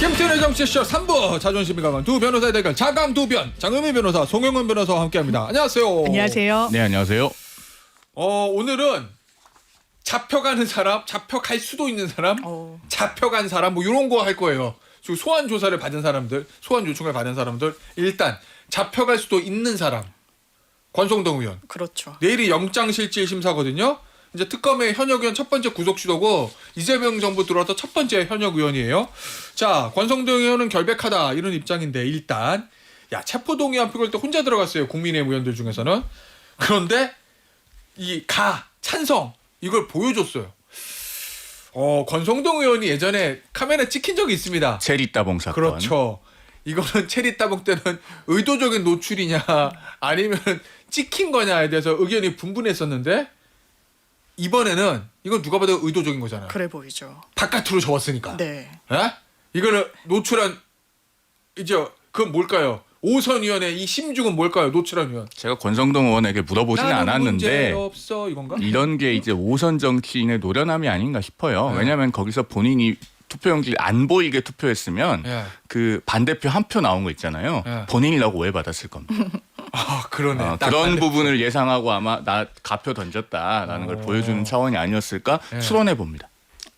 김태현의 정치쇼 3부 자존심이 강한 두 변호사의 대결 자강두변 장의미 변호사 송영은 변호사와 함께합니다. 안녕하세요. 안녕하세요. 네, 안녕하세요. 오늘은 잡혀가는 사람, 잡혀갈 수도 있는 사람, 잡혀간 사람 뭐 이런 거 할 거예요. 지금 소환 조사를 받은 사람들, 소환 요청을 받은 사람들, 일단 잡혀갈 수도 있는 사람. 권성동 의원. 그렇죠. 내일이 영장실질 심사거든요. 이제 특검의 현역 의원 첫 번째 구속 시도고 이재명 정부 들어와서 첫 번째 현역 의원이에요. 자, 권성동 의원은 결백하다 이런 입장인데 일단 체포동의안 표결 때 혼자 들어갔어요. 국민의힘 의원들 중에서는. 그런데 이 찬성 이걸 보여줬어요. 권성동 의원이 예전에 카메라 찍힌 적이 있습니다. 체리 따봉 사건. 그렇죠. 이거는 체리 따봉 때는 의도적인 노출이냐 아니면 찍힌 거냐에 대해서 의견이 분분했었는데 이번에는 이건 누가 봐도 의도적인 거잖아요. 그래 보이죠. 바깥으로 접었으니까. 네. 에? 이거는 노출한 이제 그건 뭘까요? 오선위원회 이 심중은 뭘까요? 노출한 위원. 제가 권성동 의원에게 물어보지는 않았는데 문제 없어 이건가? 이런 게 이제 오선 정치인의 노련함이 아닌가 싶어요. 네. 왜냐하면 거기서 본인이 투표용지 안 보이게 투표했으면 예. 그 반대표 한 표 나온 거 있잖아요. 예. 본인이라고 오해받았을 겁니다. 아 그러네. 딱 그런 반대표. 부분을 예상하고 아마 나 가표 던졌다라는 걸 보여주는 차원이 아니었을까 예. 추론해 봅니다.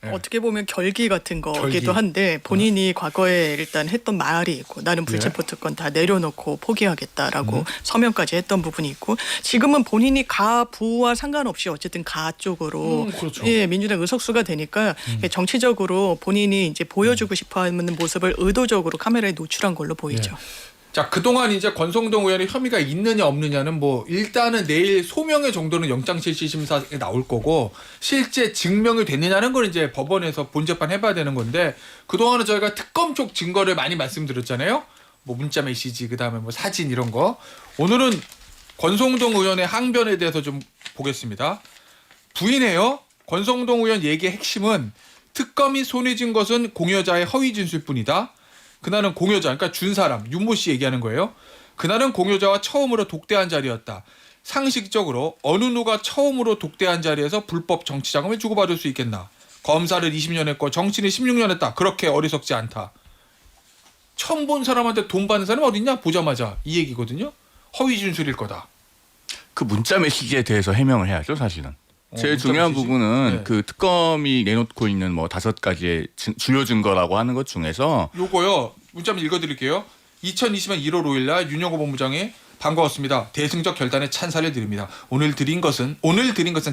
네. 어떻게 보면 결기 같은 거기도 결기. 한데 본인이 과거에 일단 했던 말이 있고 나는 불체포 특권 다 내려놓고 포기하겠다라고 서명까지 했던 부분이 있고 지금은 본인이 가 부와 상관없이 어쨌든 가 쪽으로 그렇죠. 예, 민주당 의석수가 되니까 정치적으로 본인이 이제 보여주고 싶어하는 모습을 의도적으로 카메라에 노출한 걸로 보이죠. 자, 그동안 이제 권성동 의원의 혐의가 있느냐 없느냐는 뭐 일단은 내일 소명의 정도는 영장실질 심사에 나올 거고 실제 증명이 됐느냐는 걸 이제 법원에서 본재판 해봐야 되는 건데 그동안은 저희가 특검 쪽 증거를 많이 말씀드렸잖아요. 뭐 문자 메시지 그다음에 뭐 사진 이런 거. 오늘은 권성동 의원의 항변에 대해서 좀 보겠습니다. 부인해요. 권성동 의원 얘기의 핵심은 특검이 손에 쥔 것은 공여자의 허위 진술뿐이다. 그날은 공여자, 그러니까 준 사람, 윤모 씨 얘기하는 거예요. 그날은 공여자와 처음으로 독대한 자리였다. 상식적으로 어느 누가 처음으로 독대한 자리에서 불법 정치자금을 주고받을 수 있겠나. 검사를 20년 했고 정치를 16년 했다. 그렇게 어리석지 않다. 처음 본 사람한테 돈 받는 사람이 어딨냐? 보자마자 이 얘기거든요. 허위 진술일 거다. 그 문자 메시지에 대해서 해명을 해야죠, 사실은. 제일 문자 중요한 메시지? 부분은 네. 그 특검이 내놓고 있는 뭐 5가지의 주요 증거라고 하는 것 중에서 요거요. 문자 한번 읽어드릴게요. 2020년 1월 5일 날 윤영호 본부장이 반가웠습니다. 대승적 결단에 찬사를 드립니다. 오늘 드린 것은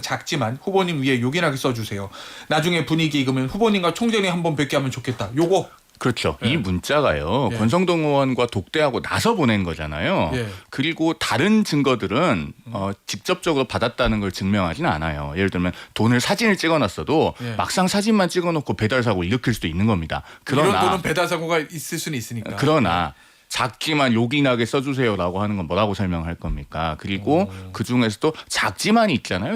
작지만 후보님 위에 요긴하게 써주세요. 나중에 분위기 익으면 후보님과 총장님 한번 뵙게 하면 좋겠다. 요거. 그렇죠. 예. 이 문자가요. 예. 권성동 의원과 독대하고 나서 보낸 거잖아요. 예. 그리고 다른 증거들은 직접적으로 받았다는 걸 증명하지는 않아요. 예를 들면 돈을 사진을 찍어놨어도 예. 막상 사진만 찍어놓고 배달 사고 일으킬 수도 있는 겁니다. 이런 돈은 배달 사고가 있을 수는 있으니까. 그러나 작지만 요긴하게 써주세요라고 하는 건 뭐라고 설명할 겁니까? 그리고 그 중에서도 작지만이 있잖아요.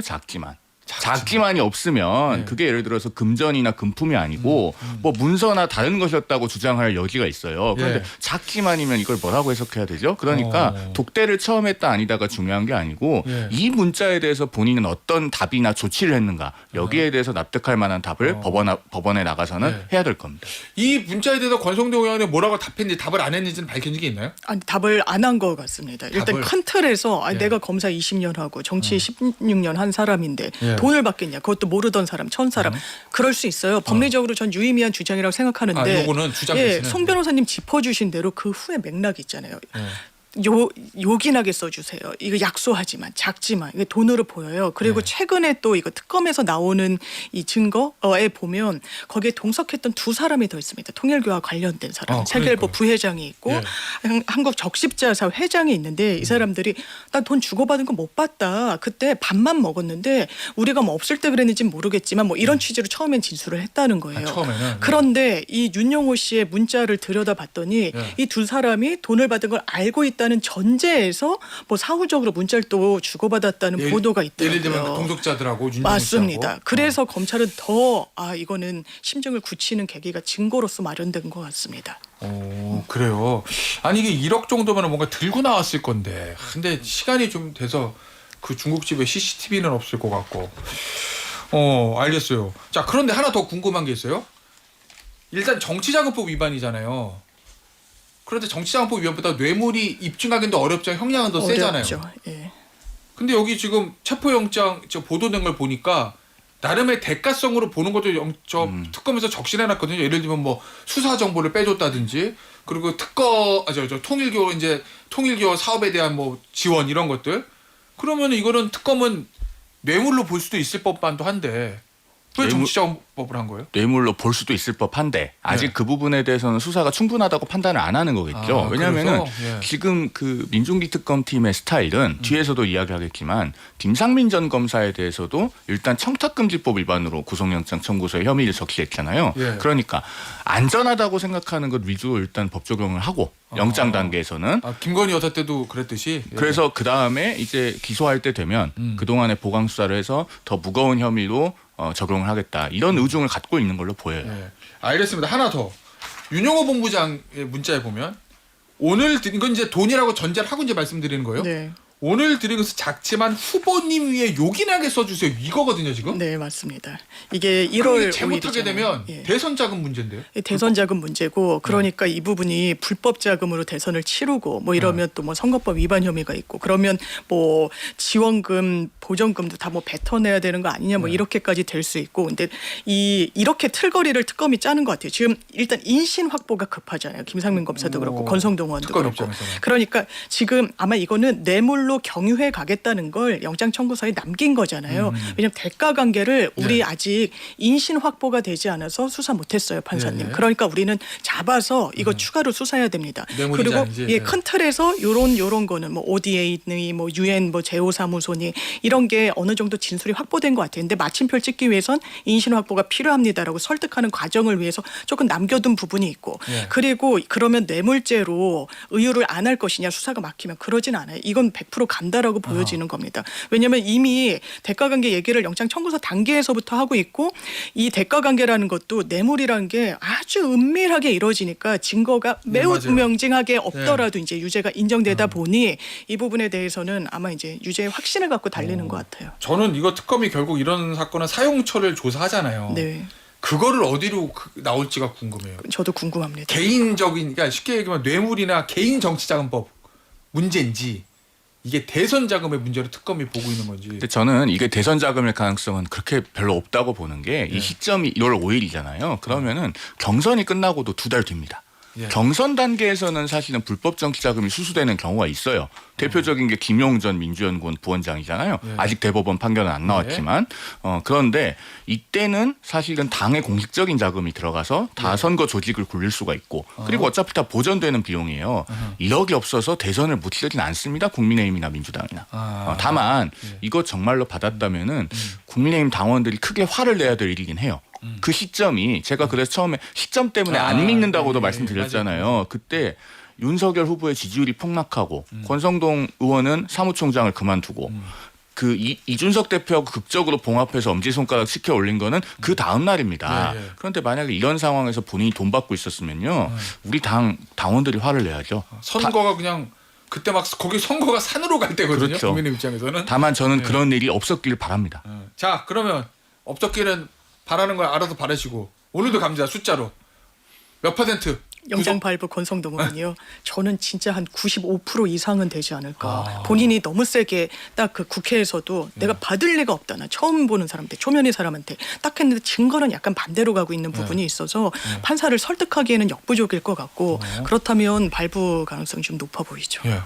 작지만이 없으면 네. 그게 예를 들어서 금전이나 금품이 아니고 뭐 문서나 다른 것이었다고 주장할 여지가 있어요. 그런데 예. 작지만이면 이걸 뭐라고 해석해야 되죠? 그러니까 독대를 처음 했다 아니다가 중요한 게 아니고 예. 이 문자에 대해서 본인은 어떤 답이나 조치를 했는가 여기에 대해서 납득할 만한 답을 법원에 나가서는 네. 해야 될 겁니다. 이 문자에 대해서 권성동 의원이 뭐라고 답했는지 답을 안 했는지는 밝힌 적이 있나요? 아니 답을 안 한 것 같습니다. 일단 답을? 큰 틀에서 예. 내가 검사 20년 하고 정치 16년 한 사람인데 예. 돈을 받겠냐. 그것도 모르던 사람, 처음 사람. 그럴 수 있어요. 법리적으로 전 유의미한 주장이라고 생각하는데 요거는 주장 예, 자체는. 송 변호사님 짚어주신 대로 그 후에 맥락이 있잖아요. 예. 요긴하게 써주세요. 이거 약소하지만 작지만 이게 돈으로 보여요. 그리고 네. 최근에 또 이거 특검에서 나오는 이 증거에 보면 거기에 동석했던 두 사람이 더 있습니다. 통일교와 관련된 사람. 세계일보 그러니까요. 부회장이 있고 예. 한국 적십자사 회장이 있는데 이 사람들이 난 돈 주고받은 거 못 봤다. 그때 밥만 먹었는데 우리가 뭐 없을 때 그랬는지 모르겠지만 뭐 이런 취지로 처음엔 진술을 했다는 거예요. 처음에는. 그런데 이 윤용호 씨의 문자를 들여다봤더니 이 두 사람이 돈을 받은 걸 알고 있다는 전제에서 뭐 사후적으로 문자를 또 주고받았다는 보도가 있더라고요. 예를 들면 동석자들하고 윤영호 맞습니다. 씨하고. 그래서 검찰은 더 이거는 심증을 굳히는 계기가 증거로서 마련된 것 같습니다. 그래요. 아니 이게 1억 정도면 뭔가 들고 나왔을 건데 근데 시간이 좀 돼서 그 중국집에 CCTV는 없을 것 같고 알겠어요. 자 그런데 하나 더 궁금한 게 있어요. 일단 정치자금법 위반이잖아요. 그런데 정치자금법 위반보다 뇌물이 입증하기도 어렵죠. 형량은 더 세잖아요. 어렵죠. 예. 근데 여기 지금 체포영장 보도된 걸 보니까 나름의 대가성으로 보는 것도 특검에서 적시해놨거든요. 예를 들면 뭐 수사 정보를 빼줬다든지, 그리고 통일교 사업에 대한 뭐 지원 이런 것들. 그러면 이거는 특검은 뇌물로 볼 수도 있을 법만도 한데 왜 정치자금법을 한 거예요? 뇌물로 볼 수도 있을 법한데 아직 네. 그 부분에 대해서는 수사가 충분하다고 판단을 안 하는 거겠죠. 아, 왜냐하면은 그래서? 예. 지금 그 민중기 특검팀의 스타일은 뒤에서도 이야기하겠지만 김상민 전 검사에 대해서도 일단 청탁금지법 위반으로 구속영장 청구서에 혐의를 적시했잖아요. 예. 그러니까 안전하다고 생각하는 것 위주로 일단 법 적용을 하고 영장 단계에서는 김건희 여사 때도 그랬듯이. 예. 그래서 그 다음에 이제 기소할 때 되면 그 동안의 보강 수사를 해서 더 무거운 혐의로 적용을 하겠다 이런 의중을 갖고 있는 걸로 보여요. 예. 알겠습니다. 하나 더. 윤영호 본부장의 문자에 보면 오늘 드린 건 이제 돈이라고 전제를 하고 이제 말씀드리는 거예요. 네. 오늘 드린 것은 작지만 후보님 위에 요긴하게 써주세요. 이거거든요 지금. 네, 맞습니다. 이게 1월 5일이잖아요. 잘못하게 되면 예. 대선 자금 문제인데요. 대선 자금 문제고 그러니까 이 부분이 불법 자금으로 대선을 치르고 뭐 이러면 또 뭐 선거법 위반 혐의가 있고 그러면 뭐 지원금 보전금도 다 뭐 뱉어내야 되는 거 아니냐 뭐 이렇게까지 될 수 있고 근데 이렇게 틀거리를 특검이 짜는 것 같아요. 지금 일단 인신 확보가 급하잖아요. 김상민 검사도 그렇고 권성동 의원도 특검 그렇고 입장에서는. 그러니까 지금 아마 이거는 뇌물로 경유해 가겠다는 걸 영장 청구서에 남긴 거잖아요. 왜냐하면 대가 관계를 우리 네. 아직 인신 확보가 되지 않아서 수사 못했어요, 판사님. 네. 그러니까 우리는 잡아서 이거 추가로 수사해야 됩니다. 뇌물이지 그리고 아니지. 예, 네. 큰 틀에서 요런 거는 뭐 ODA니 뭐 UN 뭐 제호사무소니 이런 게 어느 정도 진술이 확보된 것 같아요. 근데 마침표를 찍기 위해선 인신 확보가 필요합니다라고 설득하는 과정을 위해서 조금 남겨둔 부분이 있고 네. 그리고 그러면 뇌물죄로 의유를 안 할 것이냐 수사가 막히면 그러진 않아요. 이건 100% 간다라고 보여지는 겁니다. 왜냐하면 이미 대가관계 얘기를 영장 청구서 단계에서부터 하고 있고 이 대가관계라는 것도 뇌물이라는 게 아주 은밀하게 이루어지니까 증거가 매우 맞아요. 명징하게 없더라도 이제 유죄가 인정되다 보니 이 부분에 대해서는 아마 이제 유죄의 확신을 갖고 달리는 것 같아요. 저는 이거 특검이 결국 이런 사건은 사용처를 조사하잖아요. 네, 그거를 어디로 나올지가 궁금해요. 저도 궁금합니다. 개인적인, 그러니까 쉽게 얘기하면 뇌물이나 개인 정치자금법 문제인지 이게 대선 자금의 문제로 특검이 보고 있는 건지. 근데 저는 이게 대선 자금일 가능성은 그렇게 별로 없다고 보는 게 이 시점이 1월 5일이잖아요. 그러면은 경선이 끝나고도 2달 뒤입니다. 예. 경선 단계에서는 사실은 불법 정치 자금이 수수되는 경우가 있어요. 대표적인 게 김용 전 민주연구원 부원장이잖아요. 예. 아직 대법원 판결은 안 나왔지만 그런데 이때는 사실은 당의 공식적인 자금이 들어가서 다 선거 조직을 굴릴 수가 있고 그리고 어차피 다 보전되는 비용이에요. 1억이 없어서 대선을 못 치르진 않습니다. 국민의힘이나 민주당이나. 다만 이거 정말로 받았다면은 국민의힘 당원들이 크게 화를 내야 될 일이긴 해요. 그 시점이 제가 그래서 처음에 시점 때문에 안 믿는다고도 네, 말씀드렸잖아요. 맞아요. 그때 윤석열 후보의 지지율이 폭락하고 권성동 의원은 사무총장을 그만두고 그 이준석 대표하고 극적으로 봉합해서 엄지손가락 시켜 올린 거는 그 다음 날입니다. 예, 예. 그런데 만약에 이런 상황에서 본인이 돈 받고 있었으면요. 우리 당원들이 화를 내야죠. 선거가 그냥 그때 막 거기 선거가 산으로 갈 때거든요. 그렇죠. 국민의 입장에서는. 다만 저는 그런 일이 없었길 바랍니다. 자, 그러면 없었기는 바라는 걸 알아서 바라시고 오늘도 갑니다. 숫자로 몇 %? 영장 발부 권성동 의원이요. 저는 진짜 한 95% 이상은 되지 않을까. 본인이 너무 세게 딱 그 국회에서도 내가 받을 리가 없다. 나 처음 보는 사람한테 초면의 사람한테 딱 했는데 증거는 약간 반대로 가고 있는 부분이 있어서 판사를 설득하기에는 역부족일 것 같고 그렇다면 발부 가능성이 좀 높아 보이죠. 예.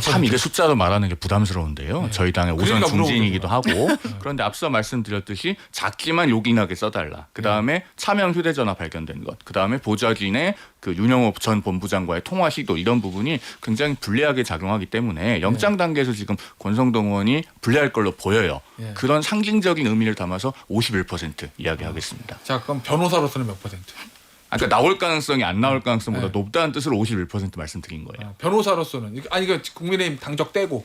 참 이게 숫자로 말하는 게 부담스러운데요. 저희 당의 우선 그러니까 중진이기도 하고 그런데 앞서 말씀드렸듯이 작지만 요긴하게 써달라. 그 다음에 차명 휴대전화 발견된 것. 그 다음에 보좌진의 그 윤영호 전 본부장과의 통화 시도 이런 부분이 굉장히 불리하게 작용하기 때문에 영장 단계에서 지금 권성동 의원이 불리할 걸로 보여요. 예. 그런 상징적인 의미를 담아서 51% 이야기하겠습니다. 자, 그럼 변호사로서는 몇 %? 그러니까 나올 가능성이 안 나올 가능성보다 네. 높다는 뜻으로 51% 말씀드린 거예요. 변호사로서는 아니 그 국민의힘 당적 떼고.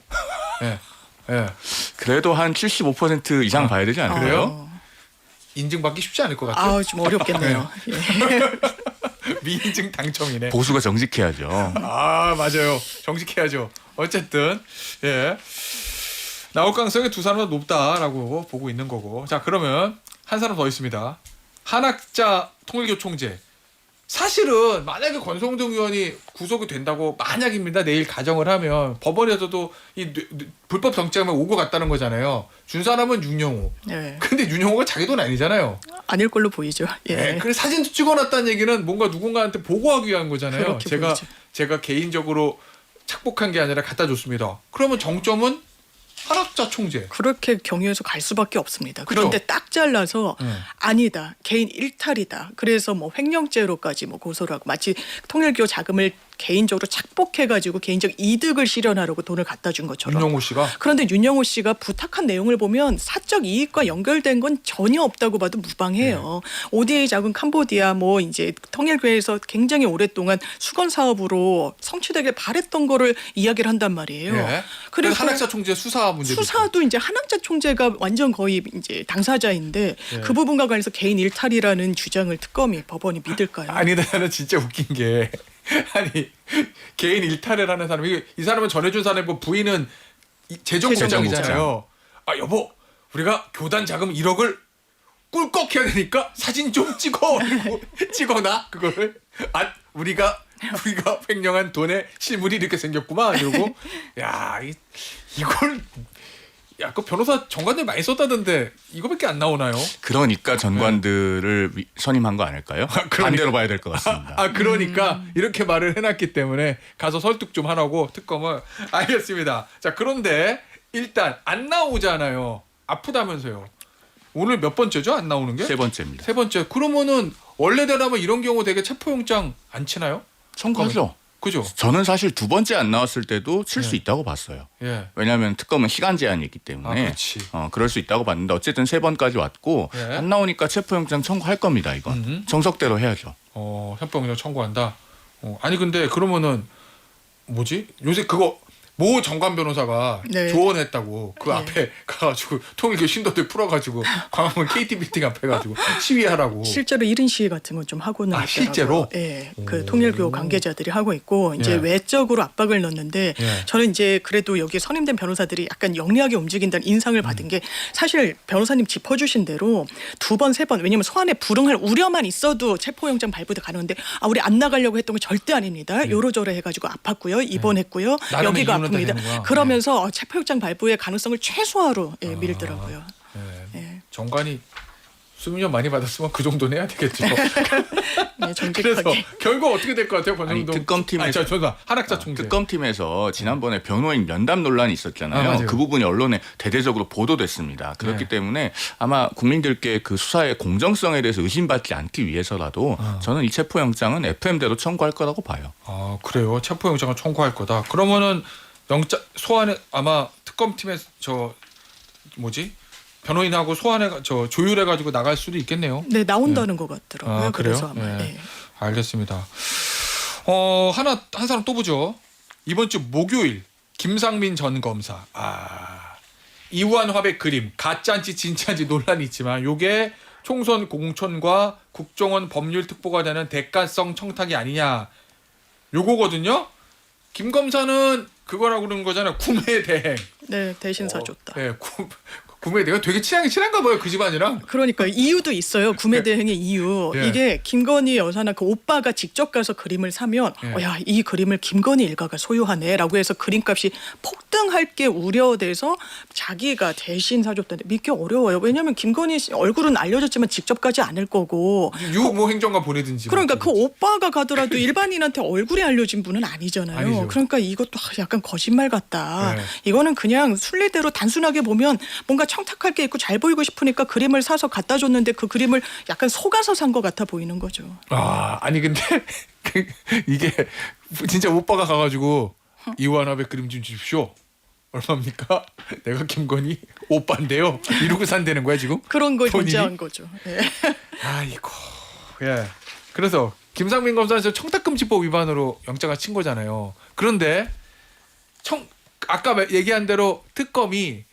예. 예. 그래도 한 75% 이상 봐야 되지 않을까요? 그래요? 인증받기 쉽지 않을 것 같아요. 아, 좀 어렵겠네요. 예. 미인증 당첨이네. 보수가 정직해야죠. 아, 맞아요. 정직해야죠. 어쨌든 예. 나올 가능성이 두 사람은 높다라고 보고 있는 거고. 자, 그러면 한 사람 더 있습니다. 한학자 통일교 총재. 사실은 만약에 권성동 의원이 구속이 된다고 만약입니다. 내일 가정을 하면 법원에서도 이 불법 정치하면 오고 갔다는 거잖아요. 준 사람은 윤영호. 네. 근데 윤영호가 자기 돈 아니잖아요. 아닐 걸로 보이죠. 예. 네, 그래서 사진도 찍어놨다는 얘기는 뭔가 누군가한테 보고하기 위한 거잖아요. 그렇게 보이죠. 제가 개인적으로 착복한 게 아니라 갖다 줬습니다. 그러면 정점은 한학자 총재. 그렇게 경유해서 갈 수밖에 없습니다. 그런데 그죠? 딱 잘라서 네. 아니다. 개인 일탈이다. 그래서 뭐 횡령죄로까지 뭐 고소를 하고 마치 통일교 자금을 개인적으로 착복해가지고 개인적 이득을 실현하려고 돈을 갖다 준 것처럼. 윤영호 씨가 그런데 윤영호 씨가 부탁한 내용을 보면 사적 이익과 연결된 건 전혀 없다고 봐도 무방해요. ODA 자금 캄보디아 뭐 이제 통일교에서 굉장히 오랫동안 수건 사업으로 성취되길 바랬던 거를 이야기를 한단 말이에요. 예. 그리고 그래서 한학자 총재 수사 문제. 수사도 이제 한학자 총재가 완전 거의 이제 당사자인데 예. 그 부분과 관해서 개인 일탈이라는 주장을 특검이 법원이 믿을까요? 아니 나는 진짜 웃긴 게 아니 개인 일탈을 하는 사람이 이 사람은 전해준 사람이고 부인은 재정국장이잖아요. 아 여보 우리가 교단 자금 1억을 꿀꺽 해야 되니까 사진 좀 찍어 그리고 찍어놔 그거를 아 우리가 횡령한 돈의 실물이 이렇게 생겼구만 이러고 야 이걸 야 그 변호사 정관들 많이 썼다던데 이거밖에 안 나오나요? 그러니까 전관들을 선임한 거 아닐까요? 그러니까. 반대로 봐야 될 것 같습니다. 그러니까 이렇게 말을 해놨기 때문에 가서 설득 좀 하라고 특검은 알겠습니다. 자 그런데 일단 안 나오잖아요. 아프다면서요. 오늘 몇 번째죠? 안 나오는 게? 세 번째입니다. 세 번째. 그러면은 원래대로라면 이런 경우 되게 체포영장 안 치나요? 청구하죠. 그죠? 저는 사실 두 번째 안 나왔을 때도 칠 수 있다고 봤어요. 예. 왜냐하면 특검은 시간 제한이 있기 아 때문에 그렇지. 그럴 수 있다고 봤는데 어쨌든 세 번까지 왔고 예. 안 나오니까 체포영장 청구할 겁니다. 이건 정석대로 해야죠. 협박영장 청구한다. 아니 근데 그러면은 뭐지? 요새 그거 모 정관 변호사가 네. 조언했다고 그 네. 앞에 가가지고 통일교 신도들 풀어가지고 광화문 KT 빌딩 앞에 가지고 시위하라고. 실제로 1인 시위 같은 건 좀 하고는 아, 있더라고요. 실제로? 예. 오. 그 통일교 관계자들이 하고 있고 이제 예. 외적으로 압박을 넣는데 예. 저는 이제 그래도 여기 선임된 변호사들이 약간 영리하게 움직인다는 인상을 받은 게 사실 변호사님 짚어주신 대로 두 번, 세 번 왜냐하면 소환에 불응할 우려만 있어도 체포영장 발부도 가능한데 우리 안 나가려고 했던 거 절대 아닙니다. 요러저러 해가지고 아팠고요. 입원했고요. 나름의 여기가 이유는 다 되는구나. 아픕니다. 그러면서 체포영장 발부의 가능성을 최소화로 밀더라고요. 예. 예. 정관이 수명 많이 받았으면 그 정도는 해야 되겠죠. 네, 그래서 정직하게. 결과 어떻게 될 것 같아요, 권성동? 아니, 특검팀에서- 아니, 저 한학자 총재. 특검팀에서 지난번에 변호인 면담 논란이 있었잖아요. 맞아요. 그 부분이 언론에 대대적으로 보도됐습니다. 그렇기 네. 때문에 아마 국민들께 그 수사의 공정성에 대해서 의심받지 않기 위해서라도 저는 이 체포영장은 FM대로 청구할 거라고 봐요. 아 그래요. 체포영장을 청구할 거다. 그러면은 영장 소환에 아마 특검팀에 저 뭐지 변호인하고 소환해 저 조율해 가지고 나갈 수도 있겠네요. 네, 나온다는 것 같더라고요. 아, 그래요? 그래서 아마 예. 예. 알겠습니다. 한 사람 또 보죠. 이번 주 목요일 김상민 전 검사. 이우한 화백 그림 가짜인지 진짜인지 논란이 있지만 요게 총선 공천과 국정원 법률 특보가 되는 대가성 청탁이 아니냐 요거거든요. 김 검사는 그거라고 그러는 거잖아요. 구매 대행. 네, 대신 사줬다. 네, 구매 대행 되게 취향이 친한가 봐요. 그 집안이랑. 그러니까 이유도 있어요. 구매 대행의 이유. 예. 이게 김건희 여사나 그 오빠가 직접 가서 그림을 사면 예. 야, 이 그림을 김건희 일가가 소유하네라고 해서 그림값이 폭등할 게 우려돼서 자기가 대신 사줬다는데 믿기 어려워요. 왜냐하면 김건희 씨 얼굴은 알려졌지만 직접 가지 않을 거고. 유모 행정관 보내든지. 그러니까 뭐. 그 오빠가 가더라도 일반인한테 얼굴이 알려진 분은 아니잖아요. 아니죠. 그러니까 이것도 약간 거짓말 같다. 네. 이거는 그냥 순리대로 단순하게 보면 뭔가 청탁할 게 있고 잘 보이고 싶으니까 그림을 사서 갖다 줬는데 그 그림을 약간 속아서 산 것 같아 보이는 거죠. 아니 근데 이게 진짜 오빠가 가가지고 이완합의 그림 좀 주십시오. 얼마입니까? 내가 김건희 오빠인데요. 이러고 산다는 거야 지금? 그런 걸 본인이? 존재한 거죠. 예. 아이고. 예. 그래서 김상민 검사는 청탁금지법 위반으로 영장을 친 거잖아요. 그런데 아까 얘기한 대로 특검이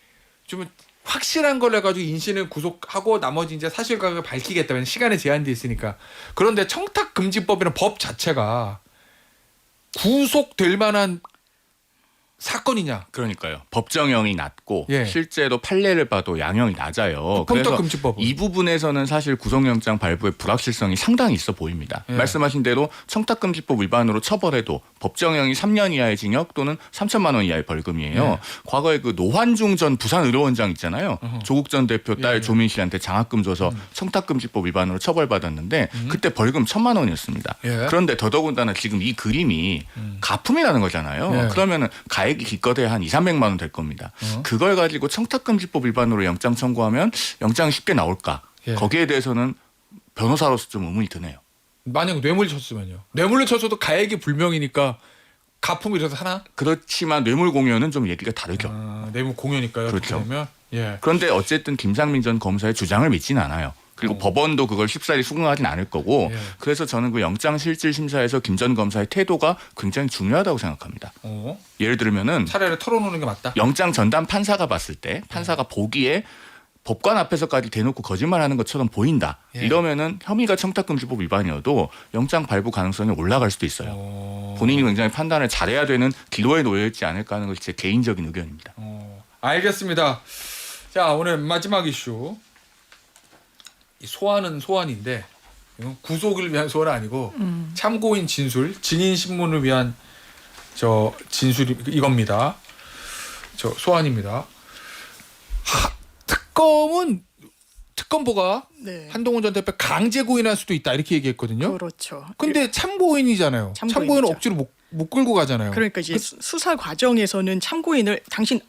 좀 확실한 걸 해가지고 인신을 구속하고 나머지 이제 사실관계를 밝히겠다면 시간에 제한돼 있으니까. 그런데 청탁금지법이라는 법 자체가 구속될 만한 사건이냐? 그러니까요. 법정형이 낮고 예. 실제로 판례를 봐도 양형이 낮아요. 그래서 폰떡금지법은 이 부분에서는 사실 구속영장 발부의 불확실성이 상당히 있어 보입니다. 예. 말씀하신 대로 청탁금지법 위반으로 처벌해도 법정형이 3년 이하의 징역 또는 3천만 원 이하의 벌금이에요. 예. 과거에 그 노환중 전 부산의료원장 있잖아요. 조국 전 대표 딸 예. 조민 씨한테 장학금 줘서 청탁금지법 위반으로 처벌받았는데 그때 벌금 1,000만 원이었습니다. 예. 그런데 더더군다나 지금 이 그림이 가품이라는 거잖아요. 예. 그러면은 가액이 기껏해야 한 2,300만 원 될 겁니다. 그걸 가지고 청탁금지법 위반으로 영장 청구하면 영장이 쉽게 나올까? 예. 거기에 대해서는 변호사로서 좀 의문이 드네요. 만약 뇌물 쳤으면요. 뇌물을 쳤어도 가액이 불명이니까 가품이라도 하나? 그렇지만 뇌물 공여는 좀 얘기가 다르죠. 뇌물 공여니까요. 그렇죠. 그러면 예. 그런데 어쨌든 김상민 전 검사의 주장을 믿지는 않아요. 그리고 법원도 그걸 쉽사리 수긍하진 않을 거고 예. 그래서 저는 그 영장실질심사에서 김 전 검사의 태도가 굉장히 중요하다고 생각합니다. 예를 들면은 차라리 털어놓는 게 맞다. 영장 전담 판사가 봤을 때 판사가 보기에 법관 앞에서까지 대놓고 거짓말하는 것처럼 보인다. 예. 이러면은 혐의가 청탁금지법 위반이어도 영장 발부 가능성이 올라갈 수도 있어요. 본인이 굉장히 판단을 잘해야 되는 기로에 놓여 있지 않을까 하는 것이 제 개인적인 의견입니다. 알겠습니다. 자, 오늘 마지막 이슈. 이 소환은 소환인데 이건 구속을 위한 소환은 아니고 참고인 진술, 증인 신문을 위한 저 진술이 이겁니다. 저 소환입니다. 특검보가 네. 한동훈 전 대표 강제 구인할 수도 있다 이렇게 얘기했거든요. 그렇죠. 근데 참고인이잖아요. 참고인이죠. 참고인은 억지로 못 끌고 가잖아요. 그러니까 이제 수사 과정에서는 참고인을 당신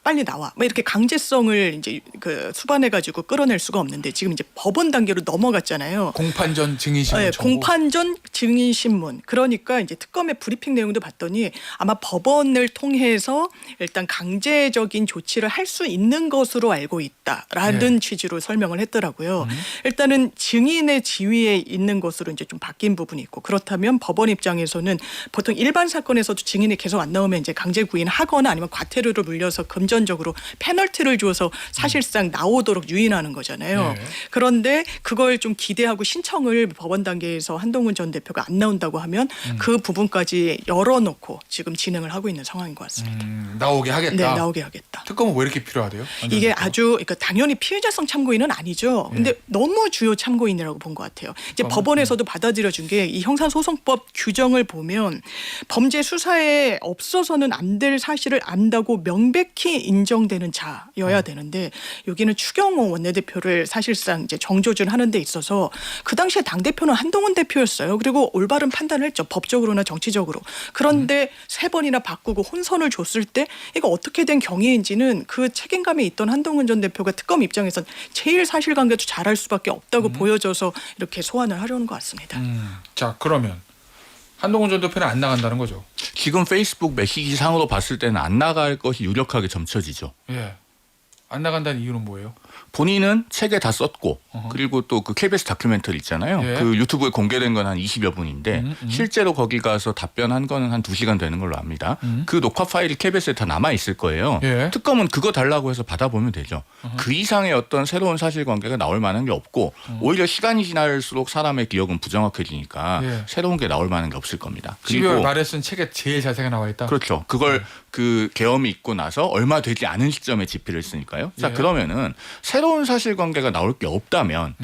빨리 나와. 뭐 이렇게 강제성을 이제 그 수반해 가지고 끌어낼 수가 없는데 지금 이제 법원 단계로 넘어갔잖아요. 공판전 증인 신문 네, 청구. 공판전 증인 신문. 그러니까 이제 특검의 브리핑 내용도 봤더니 아마 법원을 통해서 일단 강제적인 조치를 할 수 있는 것으로 알고 있다라는 취지로 설명을 했더라고요. 일단은 증인의 지위에 있는 것으로 이제 좀 바뀐 부분이 있고 그렇다면 법원 입장에서는 보통 일반 사건에서도 증인이 계속 안 나오면 이제 강제 구인하거나 아니면 과태료를 물려서 금전적으로 페널티를 줘서 사실상 나오도록 유인하는 거잖아요. 네. 그런데 그걸 좀 기대하고 신청을 법원 단계에서 한동훈 전 대표가 안 나온다고 하면 그 부분까지 열어놓고 지금 진행을 하고 있는 상황인 것 같습니다. 나오게 하겠다. 네, 나오게 하겠다. 특검은 왜 이렇게 필요하대요? 이게 아주 그러니까 당연히 피해자성 참고인은 아니죠. 근데 너무 주요 참고인이라고 본 것 같아요. 이제 법원에서도 받아들여준 게 이 형사소송법 규정을 보면 범죄 수사에 없어서는 안 될 사실을 안다고 명백히 인정되는 자여야 되는데 여기는 추경호 원내대표를 사실상 이제 정조준하는 데 있어서 그 당시에 당 대표는 한동훈 대표였어요. 그리고 올바른 판단을 했죠. 법적으로나 정치적으로. 그런데 세 번이나 바꾸고 혼선을 줬을 때 이거 어떻게 된 경위인지는 그 책임감이 있던 한동훈 전 대표가 특검 입장에선 제일 사실관계도 잘할 수밖에 없다고 보여져서 이렇게 소환을 하려는 것 같습니다. 자, 그러면 한동훈 전 대표는 안 나간다는 거죠. 지금 페이스북 메시지 상으로 봤을 때는 안 나갈 것이 유력하게 점쳐지죠. 예. 안 나간다는 이유는 뭐예요? 본인은 책에 다 썼고 그리고 또 그 KBS 다큐멘터리 있잖아요. 예. 그 유튜브에 공개된 건 한 20여 분인데 실제로 거기 가서 답변한 거는 한 2시간 되는 걸로 압니다. 그 녹화 파일이 KBS에 다 남아 있을 거예요. 예. 특검은 그거 달라고 해서 받아보면 되죠. 그 이상의 어떤 새로운 사실관계가 나올 만한 게 없고 오히려 시간이 지날수록 사람의 기억은 부정확해지니까 예. 새로운 게 나올 만한 게 없을 겁니다. 12월 말에 쓴 책에 제일 자세가 나와 있다. 그렇죠. 그걸 그 계엄이 있고 나서 얼마 되지 않은 시점에 집필을 했으니까요. 자, 예. 그러면은 새로운 사실관계가 나올 게 없다면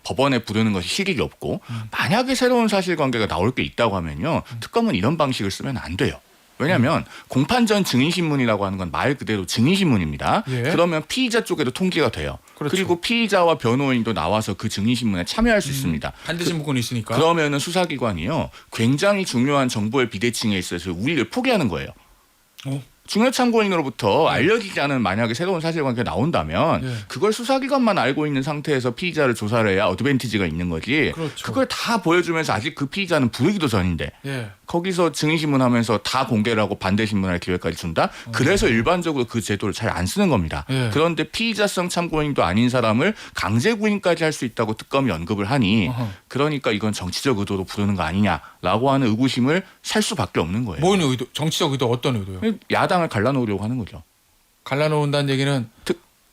법원에 부르는 것이 실익이 없고 만약에 새로운 사실관계가 나올 게 있다고 하면요. 특검은 이런 방식을 쓰면 안 돼요. 왜냐하면 공판전 증인신문이라고 하는 건 말 그대로 증인신문입니다. 예. 그러면 피의자 쪽에도 통지가 돼요. 그렇죠. 그리고 피의자와 변호인도 나와서 그 증인신문에 참여할 수 있습니다. 반드시 문건이 있으니까. 그러면은 수사기관이요. 굉장히 중요한 정보의 비대칭에 있어서 우리를 포기하는 거예요. 중요 참고인으로부터 알려지지 않은 만약에 새로운 사실관계가 나온다면 예. 그걸 수사기관만 알고 있는 상태에서 피의자를 조사를 해야 어드밴티지가 있는 거지. 그렇죠. 그걸 다 보여주면서 아직 그 피의자는 부르기도 전인데 예. 거기서 증인신문하면서 다 공개를 하고 반대신문할 기회까지 준다. 그래서 일반적으로 그 제도를 잘 안 쓰는 겁니다. 예. 그런데 피의자성 참고인도 아닌 사람을 강제구인까지 할 수 있다고 특검이 언급을 하니 그러니까 이건 정치적 의도로 부르는 거 아니냐라고 하는 의구심을 살 수밖에 없는 거예요. 뭔 의도? 정치적 의도 어떤 의도요? 야당을 갈라놓으려고 하는 거죠. 갈라놓는다는 얘기는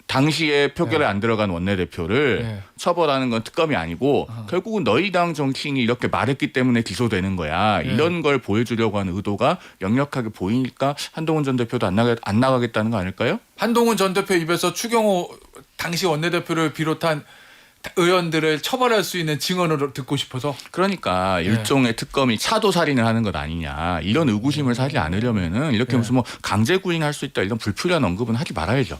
당시에 표결에 안 들어간 원내대표를 네. 처벌하는 건 특검이 아니고 결국은 너희 당 정치인이 이렇게 말했기 때문에 기소되는 거야. 이런 걸 보여주려고 하는 의도가 역력하게 보이니까 한동훈 전 대표도 안 나가겠다는 거 아닐까요? 한동훈 전 대표 입에서 추경호 당시 원내대표를 비롯한 의원들을 처벌할 수 있는 증언을 듣고 싶어서. 그러니까 일종의 특검이 차도살인을 하는 것 아니냐 이런 의구심을 사지 않으려면은 이렇게 무슨 뭐 강제 구인할 수 있다 이런 불필요한 언급은 하지 말아야죠.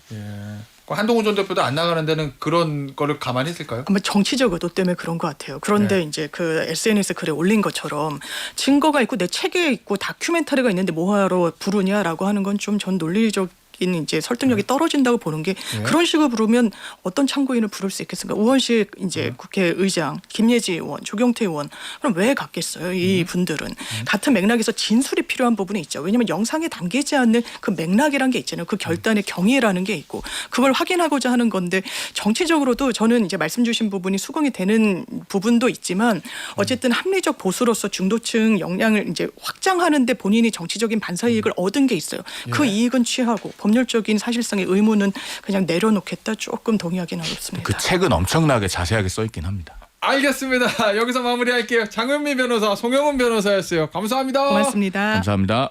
한동훈 전 대표도 안 나가는 데는 그런 거를 가만히 있을까요? 아마 정치적 의도 때문에 그런 것 같아요. 그런데 이제 그 SNS 글에 올린 것처럼 증거가 있고 내 책에 있고 다큐멘터리가 있는데 뭐하러 부르냐라고 하는 건 좀 전 논리적 이제 설득력이 떨어진다고 보는 게 그런 식으로 부르면 어떤 참고인을 부를 수 있겠습니까? 우원식 이제 국회의장, 김예지 의원, 조경태 의원 그럼 왜 갔겠어요? 이 분들은 같은 맥락에서 진술이 필요한 부분이 있죠. 왜냐하면 영상에 담기지 않는 그 맥락이란 게 있잖아요. 그 결단의 경위라는 게 있고 그걸 확인하고자 하는 건데 정치적으로도 저는 이제 말씀 주신 부분이 수긍이 되는 부분도 있지만 어쨌든 합리적 보수로서 중도층 역량을 이제 확장하는데 본인이 정치적인 반사 이익을 얻은 게 있어요. 그 이익은 취하고 법률적인 사실상의 의무는 그냥 내려놓겠다 조금 동의하기는 어렵습니다. 그 책은 엄청나게 자세하게 써 있긴 합니다. 알겠습니다. 여기서 마무리할게요. 장은미 변호사, 송영훈 변호사였어요. 감사합니다. 고맙습니다. 감사합니다.